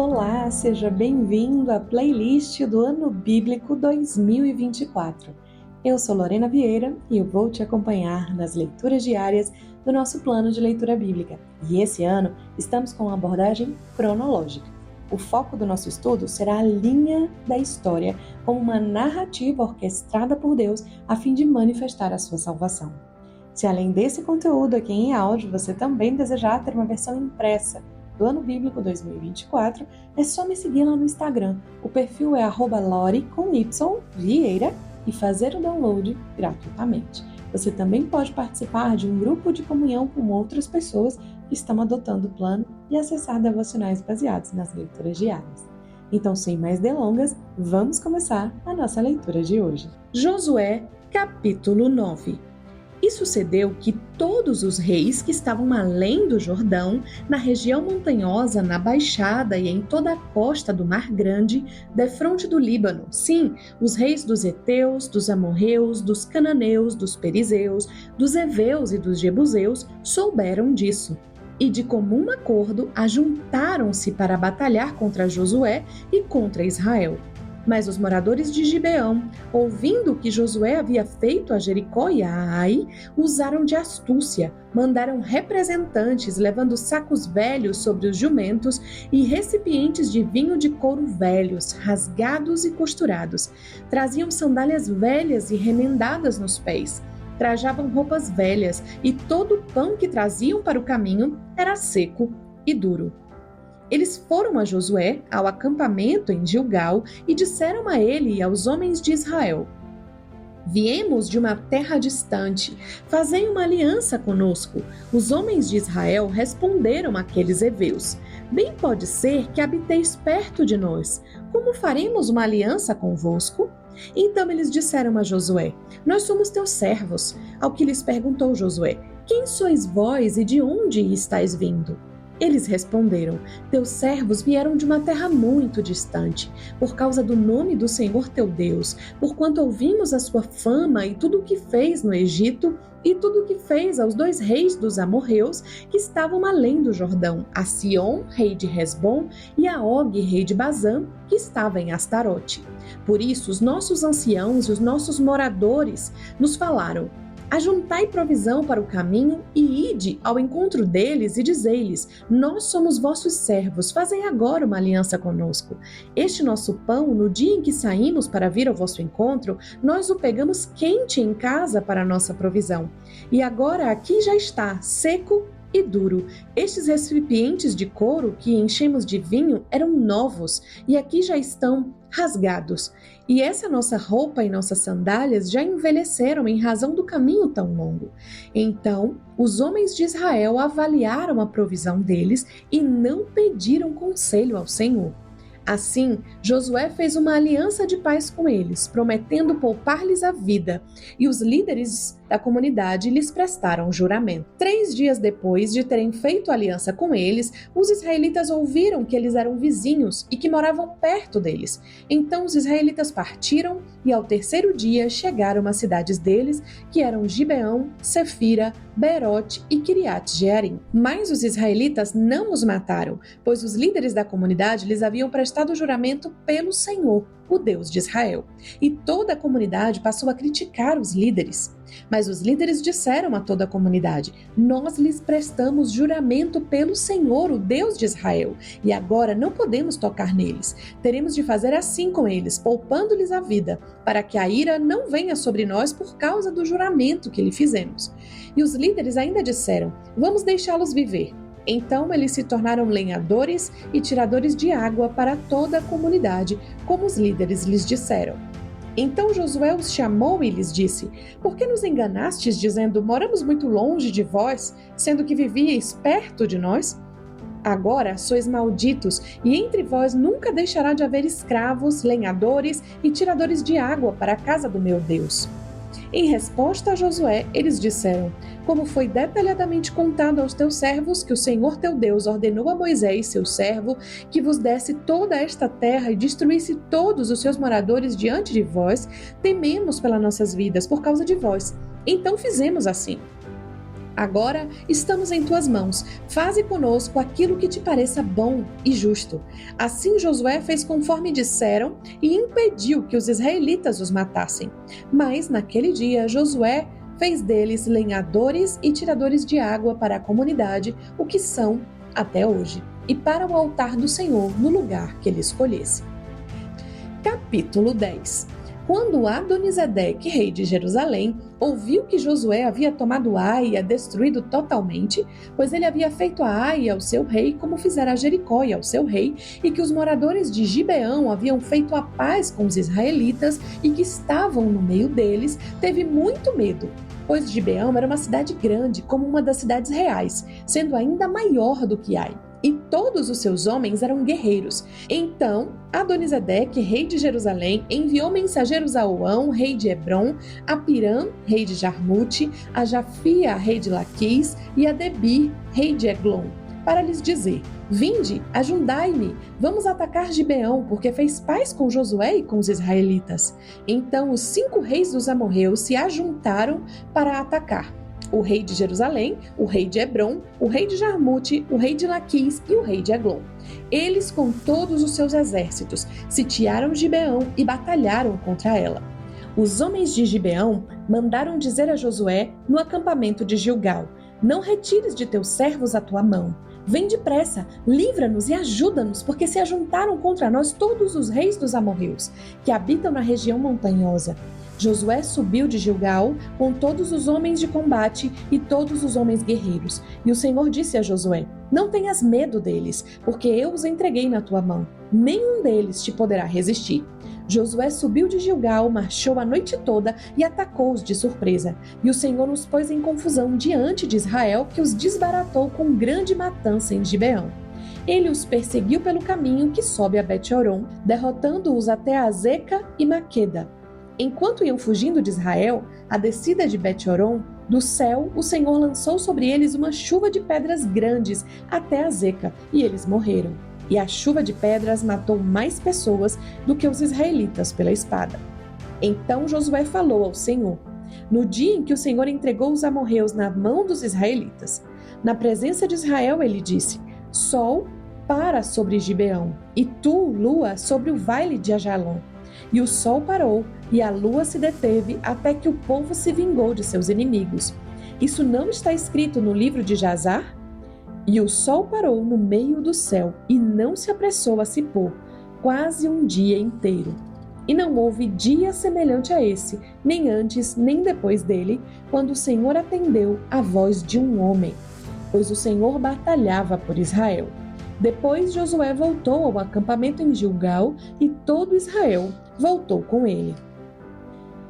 Olá, seja bem-vindo à playlist do Ano Bíblico 2024. Eu sou Lorena Vieira e eu vou te acompanhar nas leituras diárias do nosso plano de leitura bíblica. E esse ano estamos com uma abordagem cronológica. O foco do nosso estudo será a linha da história como uma narrativa orquestrada por Deus a fim de manifestar a sua salvação. Se além desse conteúdo aqui em áudio você também desejar ter uma versão impressa do Ano Bíblico 2024, é só me seguir lá no Instagram. O perfil é @lori_vieira e fazer o download gratuitamente. Você também pode participar de um grupo de comunhão com outras pessoas que estão adotando o plano e acessar devocionais baseados nas leituras diárias. Então, sem mais delongas, vamos começar a nossa leitura de hoje. Josué, capítulo 9. E sucedeu que todos os reis que estavam além do Jordão, na região montanhosa, na baixada e em toda a costa do Mar Grande, defronte do Líbano, sim, os reis dos heteus, dos amorreus, dos cananeus, dos perizeus, dos heveus e dos jebuseus, souberam disso. E de comum acordo ajuntaram-se para batalhar contra Josué e contra Israel. Mas os moradores de Gibeão, ouvindo o que Josué havia feito a Jericó e a Ai, usaram de astúcia, mandaram representantes levando sacos velhos sobre os jumentos e recipientes de vinho de couro velhos, rasgados e costurados. Traziam sandálias velhas e remendadas nos pés. Trajavam roupas velhas e todo o pão que traziam para o caminho era seco e duro. Eles foram a Josué, ao acampamento em Gilgal, e disseram a ele e aos homens de Israel: Viemos de uma terra distante, fazei uma aliança conosco. Os homens de Israel responderam àqueles heveus: Bem pode ser que habiteis perto de nós. Como faremos uma aliança convosco? Então eles disseram a Josué: Nós somos teus servos. Ao que lhes perguntou Josué: Quem sois vós e de onde estáis vindo? Eles responderam: Teus servos vieram de uma terra muito distante, por causa do nome do Senhor teu Deus, porquanto ouvimos a sua fama e tudo o que fez no Egito, e tudo o que fez aos 2 reis dos amorreus que estavam além do Jordão, a Sion, rei de Hesbom, e a Og, rei de Bazã, que estava em Astarote. Por isso, os nossos anciãos e os nossos moradores nos falaram: Ajuntai provisão para o caminho e ide ao encontro deles e dizei-lhes: Nós somos vossos servos, fazei agora uma aliança conosco. Este nosso pão, no dia em que saímos para vir ao vosso encontro, nós o pegamos quente em casa para a nossa provisão. E agora aqui já está, seco e duro. Estes recipientes de couro que enchemos de vinho eram novos e aqui já estão rasgados. E essa nossa roupa e nossas sandálias já envelheceram em razão do caminho tão longo. Então, os homens de Israel avaliaram a provisão deles e não pediram conselho ao Senhor. Assim, Josué fez uma aliança de paz com eles, prometendo poupar-lhes a vida, e os líderes da comunidade lhes prestaram juramento. 3 dias depois de terem feito aliança com eles, os israelitas ouviram que eles eram vizinhos e que moravam perto deles. Então os israelitas partiram e ao 3º dia chegaram às cidades deles, que eram Gibeão, Sefira, Berote e Kiriat Jearim. Mas os israelitas não os mataram, pois os líderes da comunidade lhes haviam prestado juramento pelo Senhor, o Deus de Israel. E toda a comunidade passou a criticar os líderes. Mas os líderes disseram a toda a comunidade: Nós lhes prestamos juramento pelo Senhor, o Deus de Israel, e agora não podemos tocar neles. Teremos de fazer assim com eles, poupando-lhes a vida, para que a ira não venha sobre nós por causa do juramento que lhe fizemos. E os líderes ainda disseram: Vamos deixá-los viver. Então eles se tornaram lenhadores e tiradores de água para toda a comunidade, como os líderes lhes disseram. Então Josué os chamou e lhes disse: Por que nos enganastes, dizendo: Moramos muito longe de vós, sendo que vivíeis perto de nós? Agora sois malditos, e entre vós nunca deixará de haver escravos, lenhadores e tiradores de água para a casa do meu Deus. Em resposta a Josué, eles disseram: Como foi detalhadamente contado aos teus servos que o Senhor teu Deus ordenou a Moisés, seu servo, que vos desse toda esta terra e destruísse todos os seus moradores diante de vós, tememos pelas nossas vidas por causa de vós. Então fizemos assim. Agora estamos em tuas mãos. Faze conosco aquilo que te pareça bom e justo. Assim Josué fez conforme disseram e impediu que os israelitas os matassem. Mas naquele dia Josué fez deles lenhadores e tiradores de água para a comunidade, o que são até hoje, e para o altar do Senhor no lugar que ele escolhesse. Capítulo 10. Quando Adonisedeque, rei de Jerusalém, ouviu que Josué havia tomado Ai e a destruído totalmente, pois ele havia feito a Ai ao seu rei como fizera a Jericó e ao seu rei, e que os moradores de Gibeão haviam feito a paz com os israelitas e que estavam no meio deles, teve muito medo, pois Gibeão era uma cidade grande, como uma das cidades reais, sendo ainda maior do que Ai. E todos os seus homens eram guerreiros. Então, Adonisedeque, rei de Jerusalém, enviou mensageiros a Oão, rei de Hebrom, a Pirã, rei de Jarmute, a Jafia, rei de Laquis, e a Debir, rei de Eglon, para lhes dizer: Vinde, ajudai-me, vamos atacar Gibeão, porque fez paz com Josué e com os israelitas. Então os 5 reis dos amorreus se ajuntaram para atacar: o rei de Jerusalém, o rei de Hebrom, o rei de Jarmute, o rei de Laquis e o rei de Eglon. Eles, com todos os seus exércitos, sitiaram Gibeão e batalharam contra ela. Os homens de Gibeão mandaram dizer a Josué no acampamento de Gilgal: Não retires de teus servos a tua mão. Vem depressa, livra-nos e ajuda-nos, porque se ajuntaram contra nós todos os reis dos amorreus, que habitam na região montanhosa. Josué subiu de Gilgal com todos os homens de combate e todos os homens guerreiros. E o Senhor disse a Josué: Não tenhas medo deles, porque eu os entreguei na tua mão. Nenhum deles te poderá resistir. Josué subiu de Gilgal, marchou a noite toda e atacou-os de surpresa. E o Senhor os pôs em confusão diante de Israel, que os desbaratou com grande matança em Gibeão. Ele os perseguiu pelo caminho que sobe a Bet-horon, derrotando-os até Azeca e Maqueda. Enquanto iam fugindo de Israel, a descida de Bet-horon, do céu o Senhor lançou sobre eles uma chuva de pedras grandes até Azeca, e eles morreram. E a chuva de pedras matou mais pessoas do que os israelitas pela espada. Então Josué falou ao Senhor, no dia em que o Senhor entregou os amorreus na mão dos israelitas. Na presença de Israel ele disse: Sol, para sobre Gibeão, e tu, lua, sobre o vale de Ajalon. E o sol parou, e a lua se deteve, até que o povo se vingou de seus inimigos. Isso não está escrito no livro de Jazar? E o sol parou no meio do céu, e não se apressou a se pôr, quase um dia inteiro. E não houve dia semelhante a esse, nem antes, nem depois dele, quando o Senhor atendeu à voz de um homem, pois o Senhor batalhava por Israel. Depois Josué voltou ao acampamento em Gilgal, e todo Israel voltou com ele.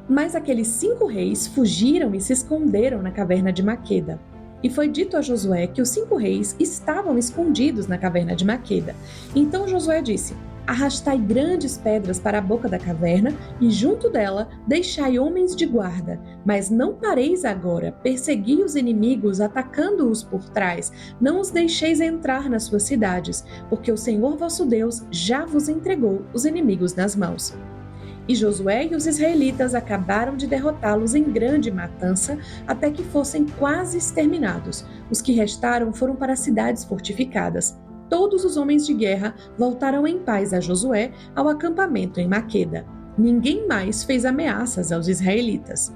Mas aqueles 5 reis fugiram e se esconderam na caverna de Maqueda. E foi dito a Josué que os 5 reis estavam escondidos na caverna de Maqueda. Então Josué disse: Arrastai grandes pedras para a boca da caverna, e junto dela deixai homens de guarda. Mas não pareis agora, persegui os inimigos, atacando-os por trás. Não os deixeis entrar nas suas cidades, porque o Senhor vosso Deus já vos entregou os inimigos nas mãos. E Josué e os israelitas acabaram de derrotá-los em grande matança, até que fossem quase exterminados. Os que restaram foram para as cidades fortificadas. Todos os homens de guerra voltaram em paz a Josué ao acampamento em Maqueda. Ninguém mais fez ameaças aos israelitas.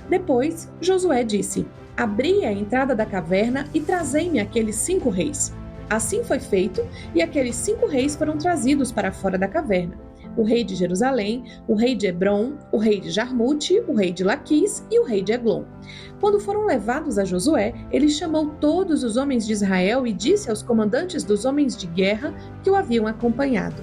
Depois, Josué disse: Abri a entrada da caverna e trazei-me aqueles 5 reis. Assim foi feito, e aqueles 5 reis foram trazidos para fora da caverna: o rei de Jerusalém, o rei de Hebrom, o rei de Jarmute, o rei de Laquis e o rei de Eglon. Quando foram levados a Josué, ele chamou todos os homens de Israel e disse aos comandantes dos homens de guerra que o haviam acompanhado: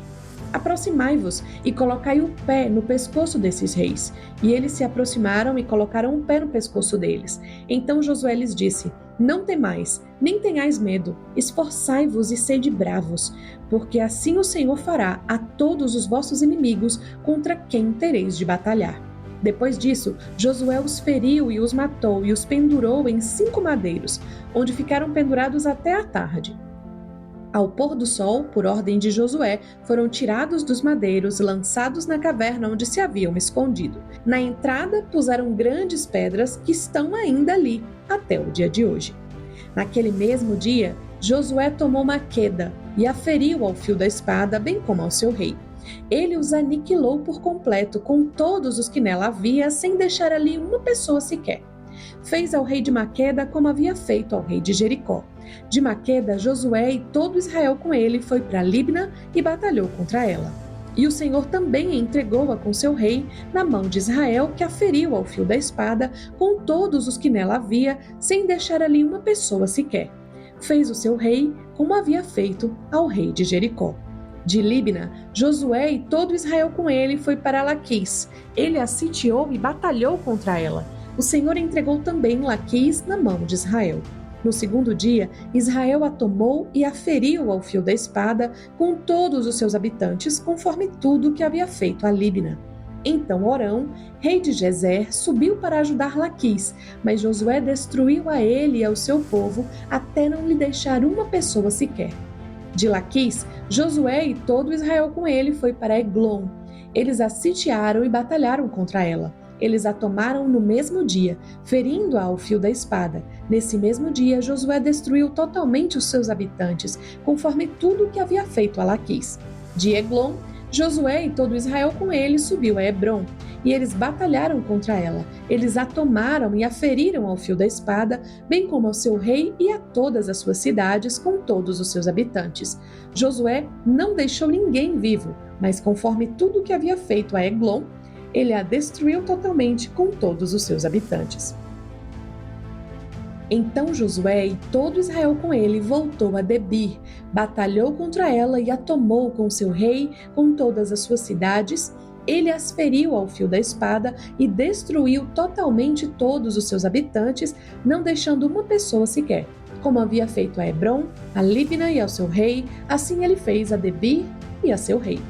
Aproximai-vos e colocai o pé no pescoço desses reis. E eles se aproximaram e colocaram o pé no pescoço deles. Então Josué lhes disse: Não temais, nem tenhais medo, esforçai-vos e sede bravos, porque assim o Senhor fará a todos os vossos inimigos contra quem tereis de batalhar. Depois disso, Josué os feriu e os matou e os pendurou em 5 madeiros, onde ficaram pendurados até a tarde. Ao pôr do sol, por ordem de Josué, foram tirados dos madeiros, lançados na caverna onde se haviam escondido. Na entrada, puseram grandes pedras que estão ainda ali, até o dia de hoje. Naquele mesmo dia, Josué tomou Maqueda e a feriu ao fio da espada, bem como ao seu rei. Ele os aniquilou por completo com todos os que nela havia, sem deixar ali uma pessoa sequer. Fez ao rei de Maqueda como havia feito ao rei de Jericó. De Maqueda, Josué e todo Israel com ele foi para Libna e batalhou contra ela. E o Senhor também entregou-a com seu rei na mão de Israel, que a feriu ao fio da espada com todos os que nela havia, sem deixar ali uma pessoa sequer. Fez o seu rei como havia feito ao rei de Jericó. De Libna, Josué e todo Israel com ele foi para Laquis. Ele a sitiou e batalhou contra ela. O Senhor entregou também Laquis na mão de Israel. No segundo dia, Israel a tomou e a feriu ao fio da espada com todos os seus habitantes, conforme tudo que havia feito a Libna. Então Orão, rei de Gezer, subiu para ajudar Laquis, mas Josué destruiu a ele e ao seu povo, até não lhe deixar uma pessoa sequer. De Laquis, Josué e todo Israel com ele foi para Eglon. Eles a sitiaram e batalharam contra ela. Eles a tomaram no mesmo dia, ferindo-a ao fio da espada. Nesse mesmo dia, Josué destruiu totalmente os seus habitantes, conforme tudo o que havia feito a Laquis. De Eglon, Josué e todo Israel com ele subiu a Hebrom, e eles batalharam contra ela. Eles a tomaram e a feriram ao fio da espada, bem como ao seu rei e a todas as suas cidades, com todos os seus habitantes. Josué não deixou ninguém vivo, mas conforme tudo o que havia feito a Eglon, ele a destruiu totalmente com todos os seus habitantes. Então Josué e todo Israel com ele voltou a Debir, batalhou contra ela e a tomou com seu rei, com todas as suas cidades. Ele as feriu ao fio da espada e destruiu totalmente todos os seus habitantes, não deixando uma pessoa sequer. Como havia feito a Hebrom, a Libna e ao seu rei, assim ele fez a Debir e a seu rei.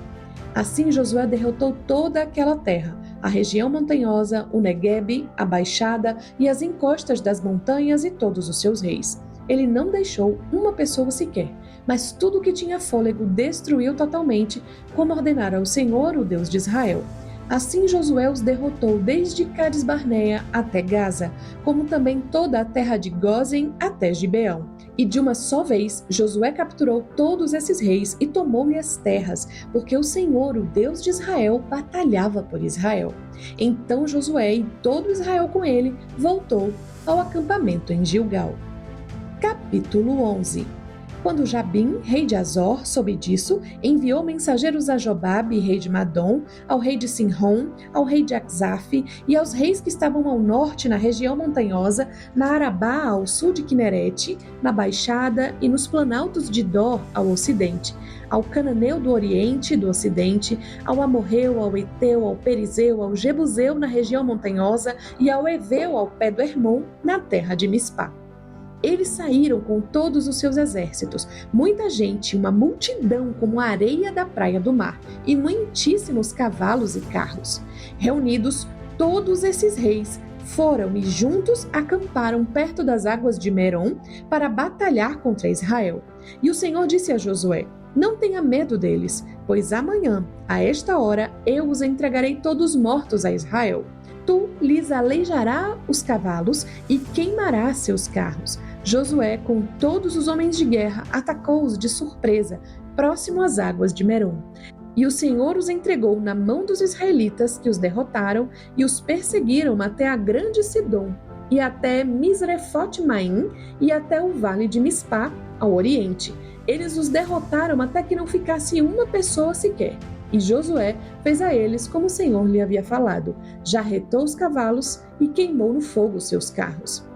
Assim Josué derrotou toda aquela terra, a região montanhosa, o Neguebe, a baixada e as encostas das montanhas e todos os seus reis. Ele não deixou uma pessoa sequer, mas tudo que tinha fôlego destruiu totalmente, como ordenara o Senhor, o Deus de Israel. Assim Josué os derrotou desde Cades-Barneia até Gaza, como também toda a terra de Gósen até Gibeão. E de uma só vez Josué capturou todos esses reis e tomou-lhe as terras, porque o Senhor, o Deus de Israel, batalhava por Israel. Então Josué e todo Israel com ele voltou ao acampamento em Gilgal. Capítulo 11. Quando Jabim, rei de Azor, soube disso, enviou mensageiros a Jobabe, rei de Madom, ao rei de Sinrom, ao rei de Axaf e aos reis que estavam ao norte na região montanhosa, na Arabá ao sul de Quinerete, na Baixada e nos planaltos de Dor ao ocidente, ao Cananeu do oriente e do ocidente, ao Amorreu, ao Eteu, ao Perizeu, ao Jebuseu na região montanhosa e ao Eveu ao pé do Hermon, na terra de Mispá. Eles saíram com todos os seus exércitos, muita gente, uma multidão como a areia da praia do mar, e muitíssimos cavalos e carros. Reunidos, todos esses reis foram e juntos acamparam perto das águas de Merom para batalhar contra Israel. E o Senhor disse a Josué: não tenha medo deles, pois amanhã, a esta hora, eu os entregarei todos mortos a Israel. Tu lhes aleijarás os cavalos e queimarás seus carros. Josué, com todos os homens de guerra, atacou-os de surpresa, próximo às águas de Merom. E o Senhor os entregou na mão dos israelitas, que os derrotaram e os perseguiram até a grande Sidom, e até Misrefote-Maim, e até o vale de Mispá, ao oriente. Eles os derrotaram até que não ficasse uma pessoa sequer. E Josué fez a eles como o Senhor lhe havia falado. Jarretou os cavalos e queimou no fogo seus carros.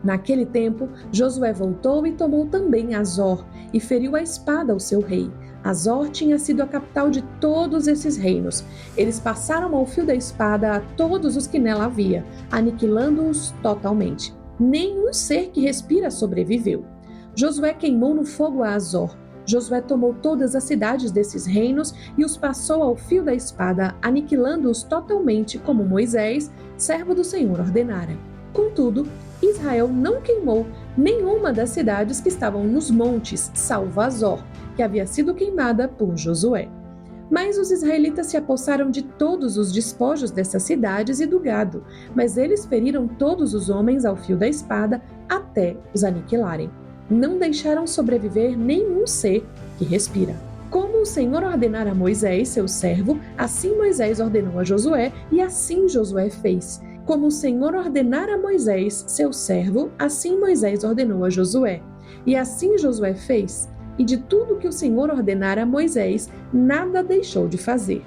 Naquele tempo, Josué voltou e tomou também Azor, e feriu a espada ao seu rei. Azor tinha sido a capital de todos esses reinos. Eles passaram ao fio da espada a todos os que nela havia, aniquilando-os totalmente. Nenhum ser que respira sobreviveu. Josué queimou no fogo a Azor. Josué tomou todas as cidades desses reinos e os passou ao fio da espada, aniquilando-os totalmente, como Moisés, servo do Senhor, ordenara. Contudo, Israel não queimou nenhuma das cidades que estavam nos montes, salvo Azor, que havia sido queimada por Josué. Mas os israelitas se apossaram de todos os despojos dessas cidades e do gado, mas eles feriram todos os homens ao fio da espada até os aniquilarem. Não deixaram sobreviver nenhum ser que respira. Como o Senhor ordenara a Moisés, seu servo, assim Moisés ordenou a Josué, e assim Josué fez. Como o Senhor ordenara a Moisés, seu servo, assim Moisés ordenou a Josué. E assim Josué fez. E de tudo que o Senhor ordenara a Moisés, nada deixou de fazer.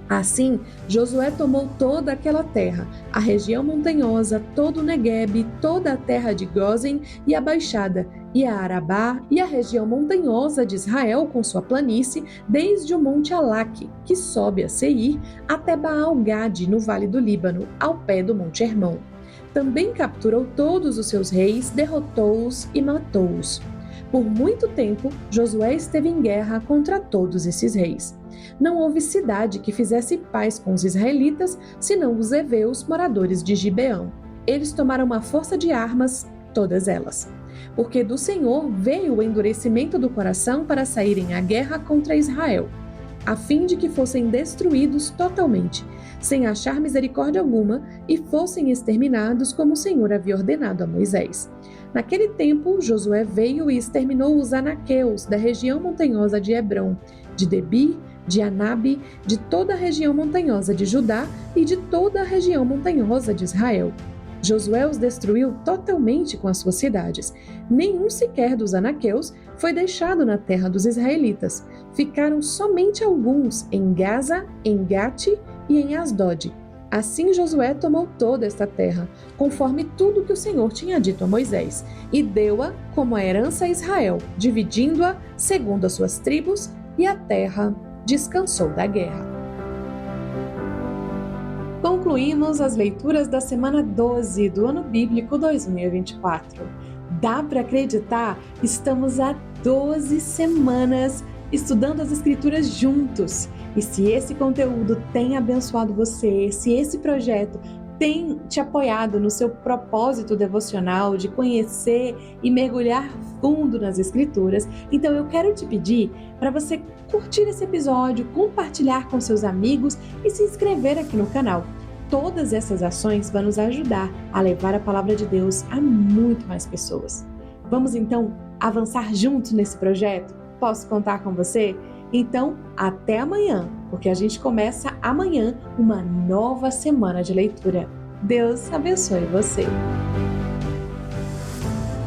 Assim, Josué tomou toda aquela terra, a região montanhosa, todo o Neguebe, toda a terra de Gósen e a Baixada, e a Arabá e a região montanhosa de Israel com sua planície, desde o monte Alaque, que sobe a Seir, até Baal-Gade, no vale do Líbano, ao pé do monte Hermon. Também capturou todos os seus reis, derrotou-os e matou-os. Por muito tempo, Josué esteve em guerra contra todos esses reis. Não houve cidade que fizesse paz com os israelitas, senão os heveus moradores de Gibeão. Eles tomaram uma força de armas, todas elas. Porque do Senhor veio o endurecimento do coração para saírem à guerra contra Israel, a fim de que fossem destruídos totalmente, sem achar misericórdia alguma, e fossem exterminados como o Senhor havia ordenado a Moisés. Naquele tempo, Josué veio e exterminou os anaqueus da região montanhosa de Hebrom, de Debir, de Anabe, de toda a região montanhosa de Judá e de toda a região montanhosa de Israel. Josué os destruiu totalmente com as suas cidades. Nenhum sequer dos anaqueus foi deixado na terra dos israelitas. Ficaram somente alguns em Gaza, em Gate e em Asdod. Assim Josué tomou toda esta terra, conforme tudo que o Senhor tinha dito a Moisés, e deu-a como a herança a Israel, dividindo-a segundo as suas tribos, e a terra descansou da guerra. Concluímos as leituras da semana 12 do ano bíblico 2024. Dá para acreditar? Estamos há 12 semanas estudando as Escrituras juntos. E se esse conteúdo tem abençoado você, se esse projeto tem te apoiado no seu propósito devocional de conhecer e mergulhar fundo nas Escrituras, então eu quero te pedir para você curtir esse episódio, compartilhar com seus amigos e se inscrever aqui no canal. Todas essas ações vão nos ajudar a levar a palavra de Deus a muito mais pessoas. Vamos então avançar juntos nesse projeto? Posso contar com você? Então, até amanhã, porque a gente começa amanhã uma nova semana de leitura. Deus abençoe você.